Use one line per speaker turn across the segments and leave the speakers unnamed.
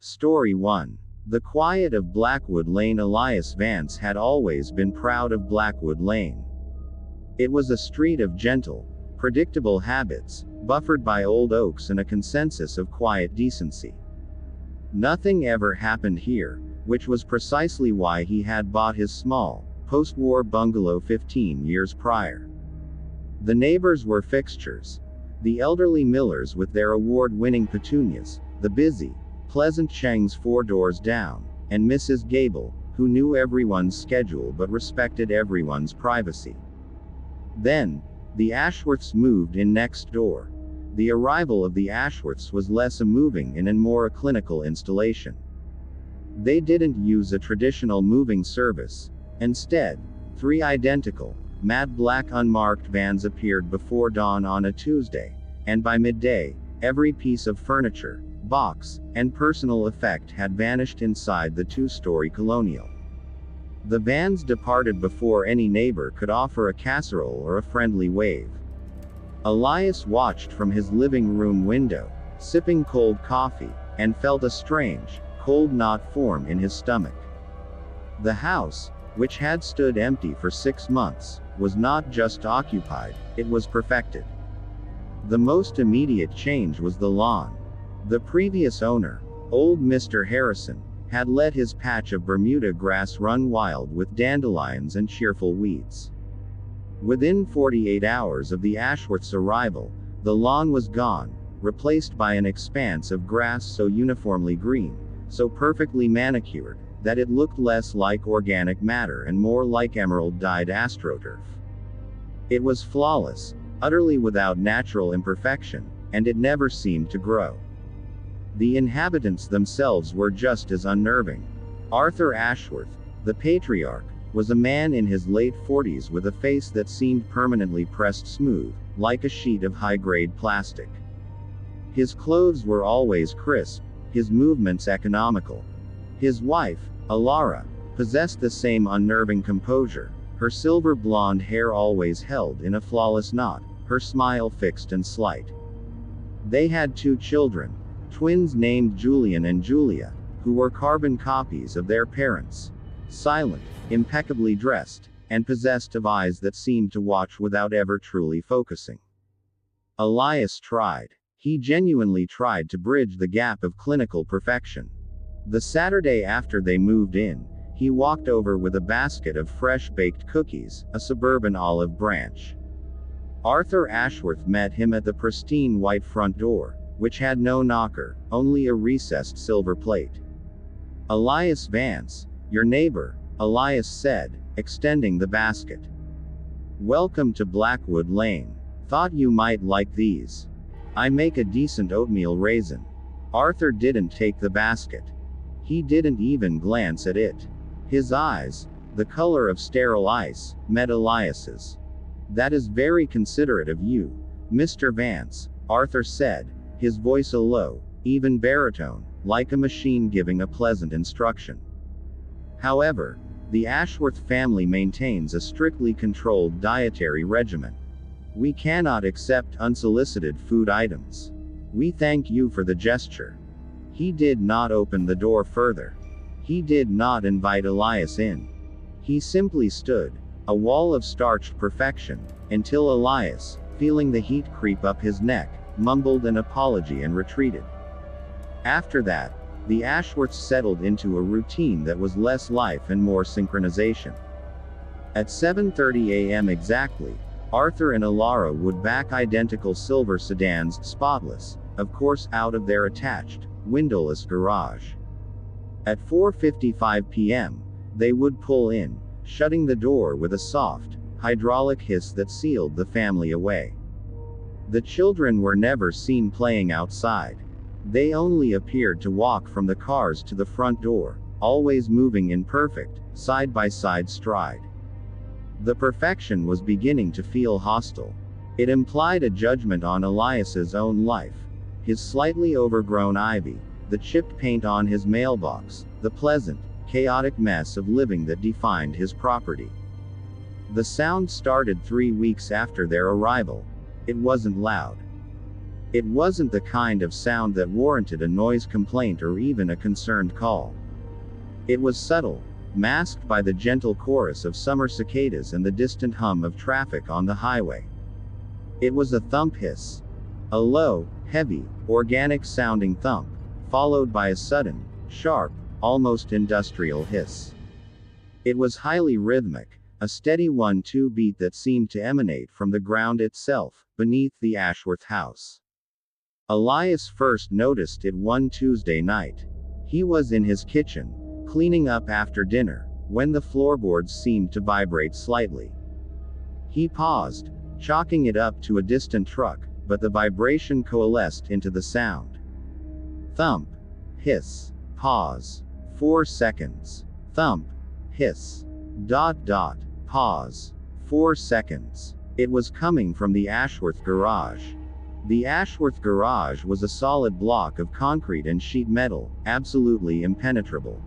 Story 1. The quiet of Blackwood Lane. Elias Vance had always been proud of Blackwood Lane. It was a street of gentle, predictable habits, buffered by old oaks and a consensus of quiet decency. Nothing ever happened here, which was precisely why he had bought his small, post-war bungalow 15 years prior. The neighbors were fixtures. The elderly Millers with their award-winning petunias, the busy, pleasant Chengs 4 doors down, and Mrs. Gable, who knew everyone's schedule but respected everyone's privacy. Then, the Ashworths moved in next door. The arrival of the Ashworths was less a moving in and more a clinical installation. They didn't use a traditional moving service. Instead, 3 identical, matte black unmarked vans appeared before dawn on a Tuesday, and by midday, every piece of furniture, box, and personal effect had vanished inside the 2-story colonial. The vans departed before any neighbor could offer a casserole or a friendly wave. Elias watched from his living room window, sipping cold coffee, and felt a strange, cold knot form in his stomach. The house, which had stood empty for 6 months, was not just occupied, it was perfected. The most immediate change was the lawn. The previous owner, old Mr. Harrison, had let his patch of Bermuda grass run wild with dandelions and cheerful weeds. Within 48 hours of the Ashworths' arrival, the lawn was gone, replaced by an expanse of grass so uniformly green, so perfectly manicured, that it looked less like organic matter and more like emerald-dyed astroturf. It was flawless, utterly without natural imperfection, and it never seemed to grow. The inhabitants themselves were just as unnerving. Arthur Ashworth, the patriarch, was a man in his late 40s with a face that seemed permanently pressed smooth, like a sheet of high-grade plastic. His clothes were always crisp, his movements economical. His wife, Alara, possessed the same unnerving composure, her silver blonde hair always held in a flawless knot, her smile fixed and slight. They had 2 children, twins named Julian and Julia, who were carbon copies of their parents. Silent, impeccably dressed, and possessed of eyes that seemed to watch without ever truly focusing. Elias tried. He genuinely tried to bridge the gap of clinical perfection. The Saturday after they moved in, he walked over with a basket of fresh baked cookies, a suburban olive branch. Arthur Ashworth met him at the pristine white front door, which had no knocker, only a recessed silver plate. "Elias Vance, your neighbor," Elias said, extending the basket. "Welcome to Blackwood Lane. Thought you might like these. I make a decent oatmeal raisin." Arthur didn't take the basket. He didn't even glance at it. His eyes, the color of sterile ice, met Elias's. "That is very considerate of you, Mr. Vance," Arthur said, his voice a low, even baritone, like a machine giving a pleasant instruction. However, the Ashworth family maintains a strictly controlled dietary regimen. We cannot accept unsolicited food items. We thank you for the gesture. He did not open the door further. He did not invite Elias in. He simply stood, a wall of starched perfection, until Elias, feeling the heat creep up his neck, mumbled an apology and retreated. After that, the Ashworths settled into a routine that was less life and more synchronization. At 7:30 a.m. exactly, Arthur and Alara would back identical silver sedans, spotless, of course, out of their attached, windowless garage. At 4:55 p.m., they would pull in, shutting the door with a soft, hydraulic hiss that sealed the family away. The children were never seen playing outside. They only appeared to walk from the cars to the front door, always moving in perfect, side-by-side stride. The perfection was beginning to feel hostile. It implied a judgment on Elias's own life. His slightly overgrown ivy, the chipped paint on his mailbox, the pleasant, chaotic mess of living that defined his property. The sound started 3 weeks after their arrival. It wasn't loud. It wasn't the kind of sound that warranted a noise complaint or even a concerned call. It was subtle, masked by the gentle chorus of summer cicadas and the distant hum of traffic on the highway. It was a thump-hiss. A low, heavy, organic-sounding thump, followed by a sudden, sharp, almost industrial hiss. It was highly rhythmic, a steady 1-2 beat that seemed to emanate from the ground itself, beneath the Ashworth house. Elias first noticed it one Tuesday night. He was in his kitchen, cleaning up after dinner, when the floorboards seemed to vibrate slightly. He paused, chalking it up to a distant truck, but the vibration coalesced into the sound. Thump, hiss, pause. 4 seconds. Thump, hiss. ... Pause. 4 seconds. It was coming from the Ashworth garage. The Ashworth garage was a solid block of concrete and sheet metal, absolutely impenetrable.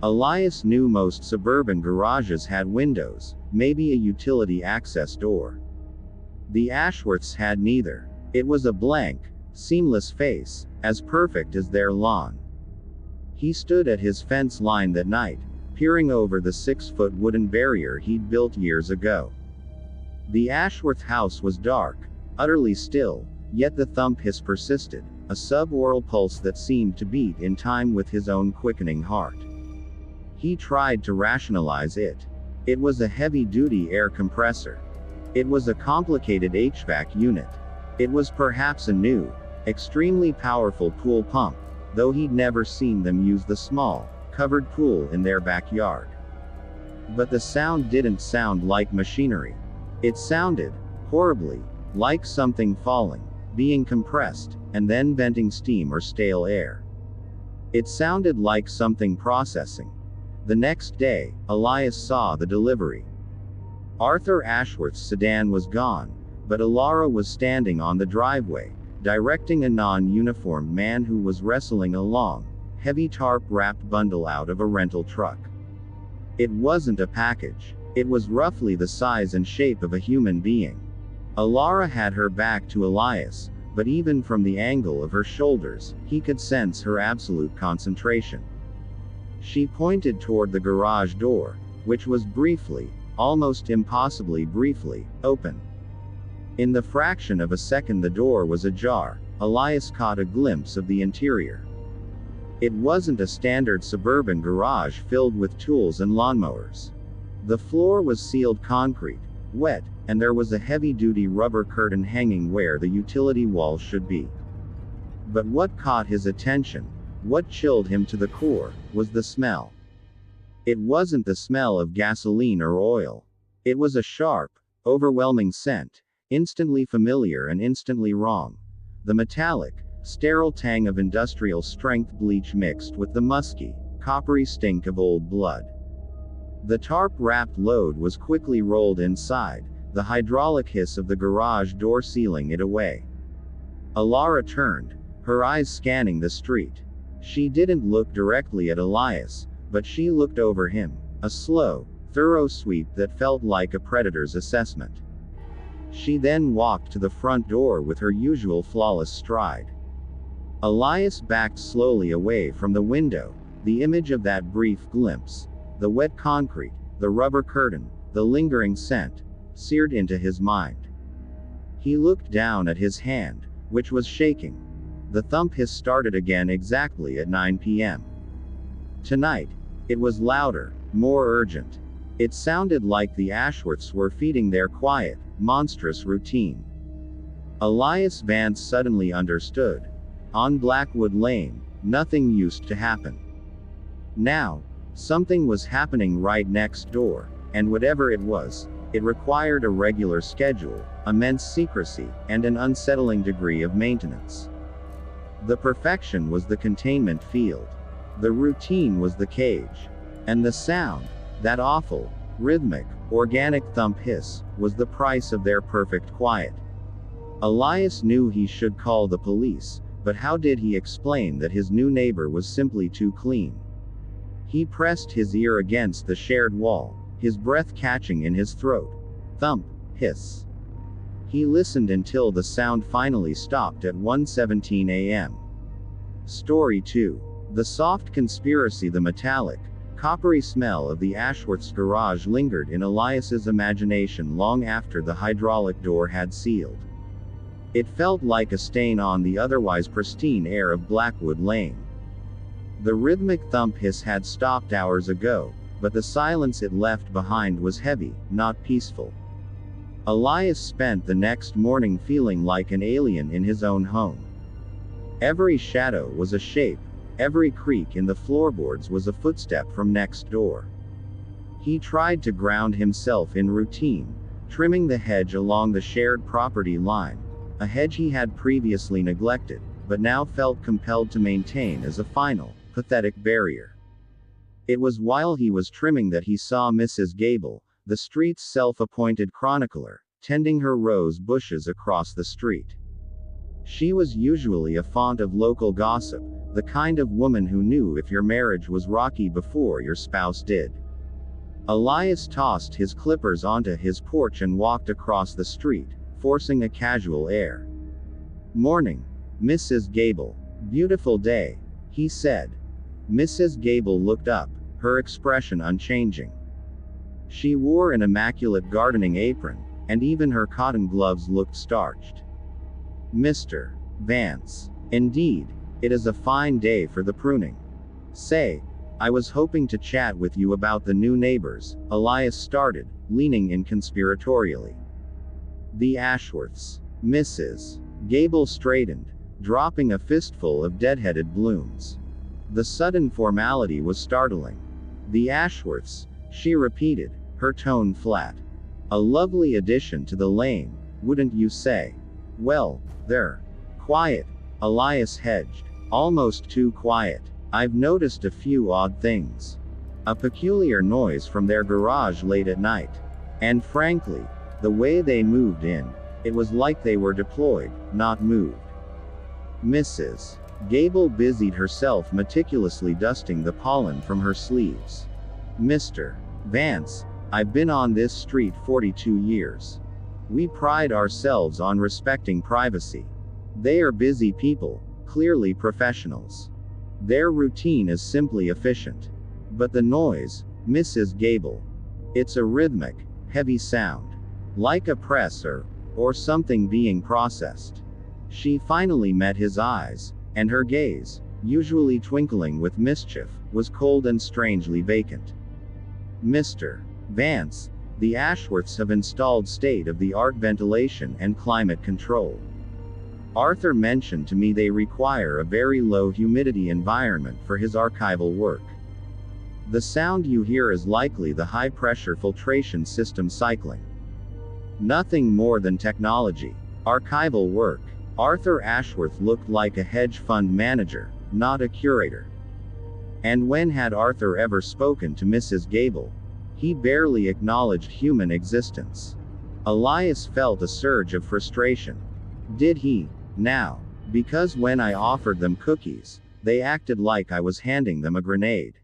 Elias knew most suburban garages had windows, maybe a utility access door. The Ashworths had neither. It was a blank, seamless face, as perfect as their lawn. He stood at his fence line that night, peering over the 6-foot wooden barrier he'd built years ago. The Ashworth house was dark, utterly still, yet the thump-hiss persisted, a sub-aural pulse that seemed to beat in time with his own quickening heart. He tried to rationalize it. It was a heavy-duty air compressor. It was a complicated HVAC unit. It was perhaps a new, extremely powerful pool pump, though he'd never seen them use the small, covered pool in their backyard. But the sound didn't sound like machinery. It sounded, horribly, like something falling, being compressed, and then venting steam or stale air. It sounded like something processing. The next day, Elias saw the delivery. Arthur Ashworth's sedan was gone, but Alara was standing on the driveway, directing a non-uniformed man who was wrestling a long, heavy tarp-wrapped bundle out of a rental truck. It wasn't a package. It was roughly the size and shape of a human being. Alara had her back to Elias, but even from the angle of her shoulders, he could sense her absolute concentration. She pointed toward the garage door, which was briefly, almost impossibly briefly, open. In the fraction of a second the door was ajar. Elias caught a glimpse of the interior. It wasn't a standard suburban garage filled with tools and lawnmowers. The floor was sealed concrete, wet, and there was a heavy-duty rubber curtain hanging where the utility wall should be. But what caught his attention, what chilled him to the core, was the smell. It wasn't the smell of gasoline or oil. It was a sharp, overwhelming scent, instantly familiar and instantly wrong. The metallic, sterile tang of industrial-strength bleach mixed with the musky, coppery stink of old blood. The tarp-wrapped load was quickly rolled inside, the hydraulic hiss of the garage door sealing it away. Alara turned, her eyes scanning the street. She didn't look directly at Elias, but she looked over him, a slow, thorough sweep that felt like a predator's assessment. She then walked to the front door with her usual flawless stride. Elias backed slowly away from the window, the image of that brief glimpse, the wet concrete, the rubber curtain, the lingering scent, seared into his mind. He looked down at his hand, which was shaking. The thump-hiss started again exactly at 9 p.m. Tonight, it was louder, more urgent. It sounded like the Ashworths were feeding their quiet, monstrous routine. Elias Vance suddenly understood. On Blackwood Lane, nothing used to happen. Now, something was happening right next door, and whatever it was, it required a regular schedule, immense secrecy, and an unsettling degree of maintenance. The perfection was the containment field. The routine was the cage. And the sound, that awful, rhythmic, organic thump-hiss, was the price of their perfect quiet. Elias knew he should call the police, but how did he explain that his new neighbor was simply too clean? He pressed his ear against the shared wall, his breath catching in his throat. Thump, hiss. He listened until the sound finally stopped at 1:17 a.m. Story 2. The soft conspiracy. The metallic, coppery smell of the Ashworths' garage lingered in Elias's imagination long after the hydraulic door had sealed. It felt like a stain on the otherwise pristine air of Blackwood Lane. The rhythmic thump-hiss had stopped hours ago, but the silence it left behind was heavy, not peaceful. Elias spent the next morning feeling like an alien in his own home. Every shadow was a shape, every creak in the floorboards was a footstep from next door. He tried to ground himself in routine, trimming the hedge along the shared property line, a hedge he had previously neglected, but now felt compelled to maintain as a final, pathetic barrier. It was while he was trimming that he saw Mrs. Gable, the street's self-appointed chronicler, tending her rose bushes across the street. She was usually a font of local gossip, the kind of woman who knew if your marriage was rocky before your spouse did. Elias tossed his clippers onto his porch and walked across the street, forcing a casual air. "Morning, Mrs. Gable. Beautiful day," he said. Mrs. Gable looked up, her expression unchanging. She wore an immaculate gardening apron, and even her cotton gloves looked starched. "Mr. Vance. Indeed, it is a fine day for the pruning. Say, I was hoping to chat with you about the new neighbors," Elias started, leaning in conspiratorially. "The Ashworths." Mrs. Gable straightened, dropping a fistful of deadheaded blooms. The sudden formality was startling. "The Ashworths," she repeated, her tone flat. "A lovely addition to the lane, wouldn't you say?" "Well, they're quiet," Elias hedged. "Almost too quiet. I've noticed a few odd things. A peculiar noise from their garage late at night. And frankly, the way they moved in, it was like they were deployed, not moved." Mrs. Gable busied herself meticulously dusting the pollen from her sleeves. "Mr. Vance, I've been on this street 42 years. We pride ourselves on respecting privacy. They are busy people, clearly professionals. Their routine is simply efficient. But the noise, Mrs. Gable. It's a rhythmic, heavy sound. Like a press or something being processed." She finally met his eyes, and her gaze, usually twinkling with mischief, was cold and strangely vacant. "Mr. Vance, the Ashworths have installed state-of-the-art ventilation and climate control. Arthur mentioned to me they require a very low humidity environment for his archival work. The sound you hear is likely the high-pressure filtration system cycling. Nothing more than technology. Archival work." Arthur Ashworth looked like a hedge fund manager, not a curator. And when had Arthur ever spoken to Mrs. Gable? He barely acknowledged human existence. Elias felt a surge of frustration. Did he? Now. Because when I offered them cookies, they acted like I was handing them a grenade.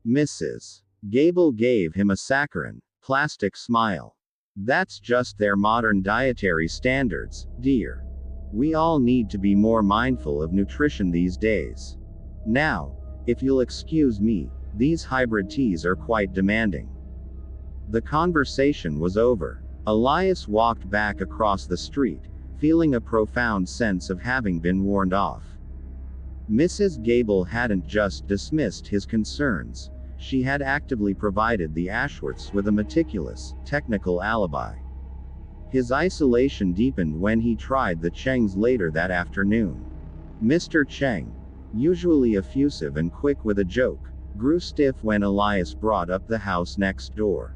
Mrs. Gable gave him a saccharine, plastic smile. "That's just their modern dietary standards, dear. We all need to be more mindful of nutrition these days. Now, if you'll excuse me, these hybrid teas are quite demanding." The conversation was over. Elias walked back across the street, feeling a profound sense of having been warned off. Mrs. Gable hadn't just dismissed his concerns, she had actively provided the Ashworths with a meticulous, technical alibi. His isolation deepened when he tried the Chengs later that afternoon. Mr. Cheng, usually effusive and quick with a joke, grew stiff when Elias brought up the house next door.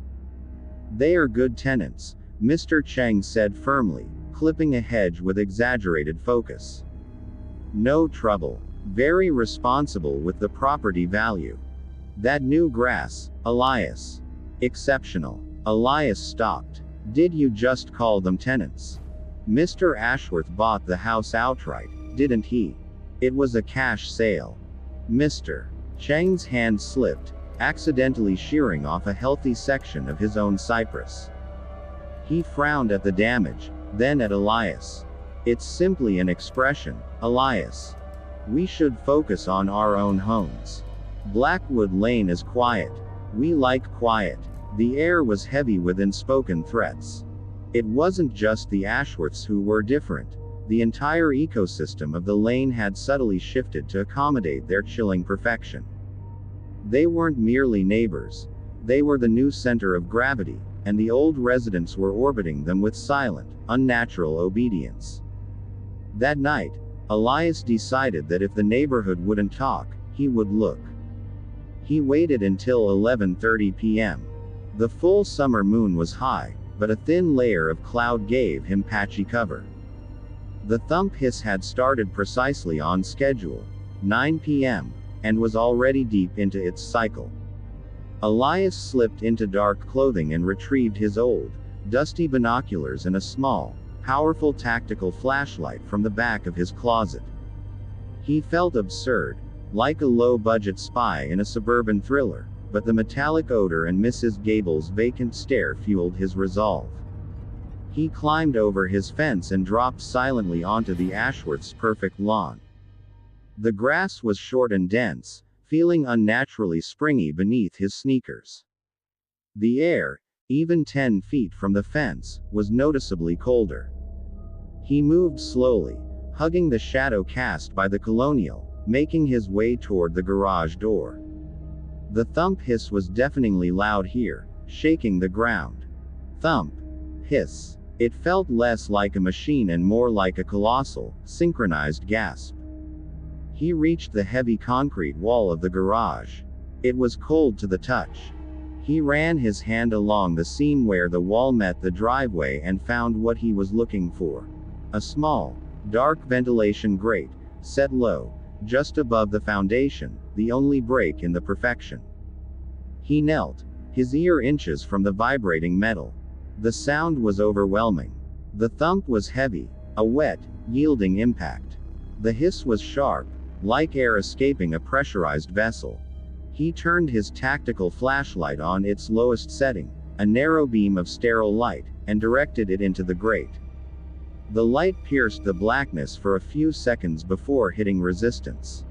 "They are good tenants," Mr. Cheng said firmly, clipping a hedge with exaggerated focus. "No trouble. Very responsible with the property value. That new grass, Elias. Exceptional." Elias stopped. "Did you just call them tenants? Mr. Ashworth bought the house outright, didn't he? It was a cash sale." Mr. Cheng's hand slipped, accidentally shearing off a healthy section of his own cypress. He frowned at the damage, then at Elias. "It's simply an expression, Elias. We should focus on our own homes. Blackwood Lane is quiet. We like quiet." The air was heavy with unspoken threats. It wasn't just the Ashworths who were different. The entire ecosystem of the lane had subtly shifted to accommodate their chilling perfection. They weren't merely neighbors. They were the new center of gravity, and the old residents were orbiting them with silent, unnatural obedience. That night, Elias decided that if the neighborhood wouldn't talk, he would look. He waited until 11:30 p.m. The full summer moon was high, but a thin layer of cloud gave him patchy cover. The thump-hiss had started precisely on schedule, 9 p.m., and was already deep into its cycle. Elias slipped into dark clothing and retrieved his old, dusty binoculars and a small, powerful tactical flashlight from the back of his closet. He felt absurd, like a low-budget spy in a suburban thriller, but the metallic odor and Mrs. Gable's vacant stare fueled his resolve. He climbed over his fence and dropped silently onto the Ashworths' perfect lawn. The grass was short and dense, feeling unnaturally springy beneath his sneakers. The air, even 10 feet from the fence, was noticeably colder. He moved slowly, hugging the shadow cast by the colonial, making his way toward the garage door. The thump-hiss was deafeningly loud here, shaking the ground. Thump-hiss. It felt less like a machine and more like a colossal, synchronized gasp. He reached the heavy concrete wall of the garage. It was cold to the touch. He ran his hand along the seam where the wall met the driveway and found what he was looking for. A small, dark ventilation grate, set low, just above the foundation, the only break in the perfection. He knelt, his ear inches from the vibrating metal. The sound was overwhelming. The thump was heavy, a wet, yielding impact. The hiss was sharp, like air escaping a pressurized vessel. He turned his tactical flashlight on its lowest setting, a narrow beam of sterile light, and directed it into the grate. The light pierced the blackness for a few seconds before hitting resistance.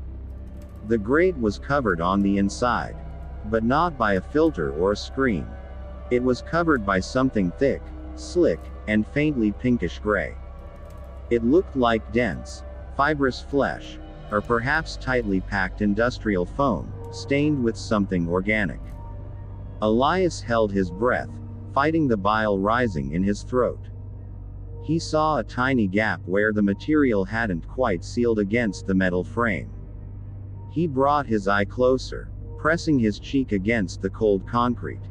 The grate was covered on the inside, but not by a filter or a screen. It was covered by something thick, slick, and faintly pinkish gray. It looked like dense, fibrous flesh, or perhaps tightly packed industrial foam, stained with something organic. Elias held his breath, fighting the bile rising in his throat. He saw a tiny gap where the material hadn't quite sealed against the metal frame. He brought his eye closer, pressing his cheek against the cold concrete.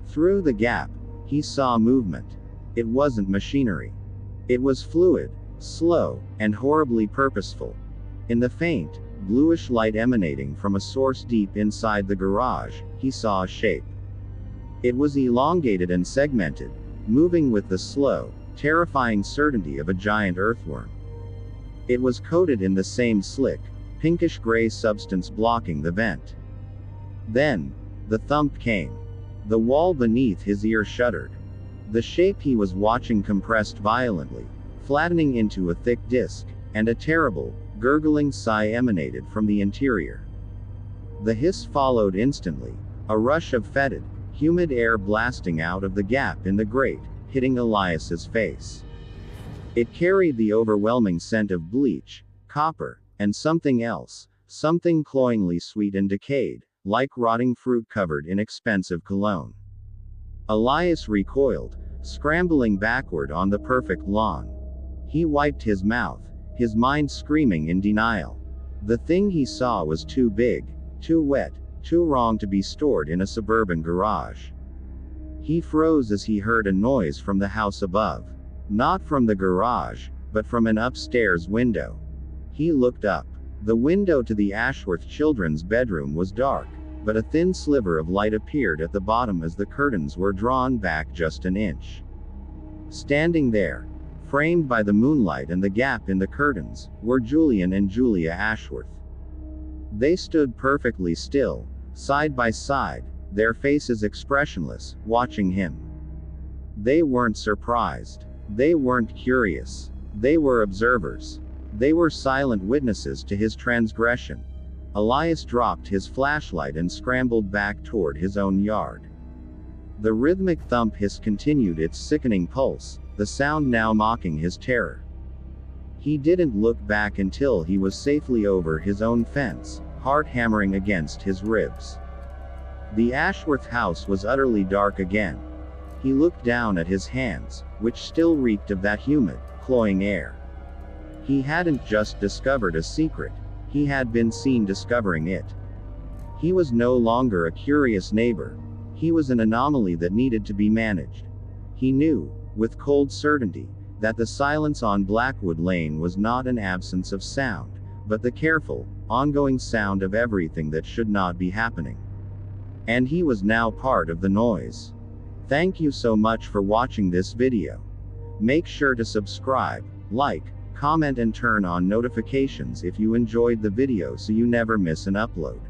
Through the gap, he saw movement. It wasn't machinery. It was fluid, slow, and horribly purposeful. In the faint, bluish light emanating from a source deep inside the garage, he saw a shape. It was elongated and segmented, moving with the slow, terrifying certainty of a giant earthworm. It was coated in the same slick, pinkish-gray substance blocking the vent. Then, the thump came. The wall beneath his ear shuddered. The shape he was watching compressed violently, flattening into a thick disc, and a terrible, gurgling sigh emanated from the interior. The hiss followed instantly, a rush of fetid, humid air blasting out of the gap in the grate, hitting Elias's face. It carried the overwhelming scent of bleach, copper, and something else, something cloyingly sweet and decayed, like rotting fruit covered in expensive cologne. Elias recoiled, scrambling backward on the perfect lawn. He wiped his mouth, his mind screaming in denial. The thing he saw was too big, too wet, too wrong to be stored in a suburban garage. He froze as he heard a noise from the house above. Not from the garage, but from an upstairs window. He looked up. The window to the Ashworth children's bedroom was dark, but a thin sliver of light appeared at the bottom as the curtains were drawn back just an inch. Standing there, framed by the moonlight and the gap in the curtains, were Julian and Julia Ashworth. They stood perfectly still, side by side, their faces expressionless, watching him. They weren't surprised. They weren't curious. They were observers. They were silent witnesses to his transgression. Elias dropped his flashlight and scrambled back toward his own yard. The rhythmic thump-hiss continued its sickening pulse, the sound now mocking his terror. He didn't look back until he was safely over his own fence, heart hammering against his ribs. The Ashworth house was utterly dark again. He looked down at his hands, which still reeked of that humid, cloying air. He hadn't just discovered a secret, he had been seen discovering it. He was no longer a curious neighbor. He was an anomaly that needed to be managed. He knew, with cold certainty, that the silence on Blackwood Lane was not an absence of sound, but the careful, ongoing sound of everything that should not be happening. And he was now part of the noise. Thank you so much for watching this video. Make sure to subscribe, like, comment and turn on notifications if you enjoyed the video so you never miss an upload.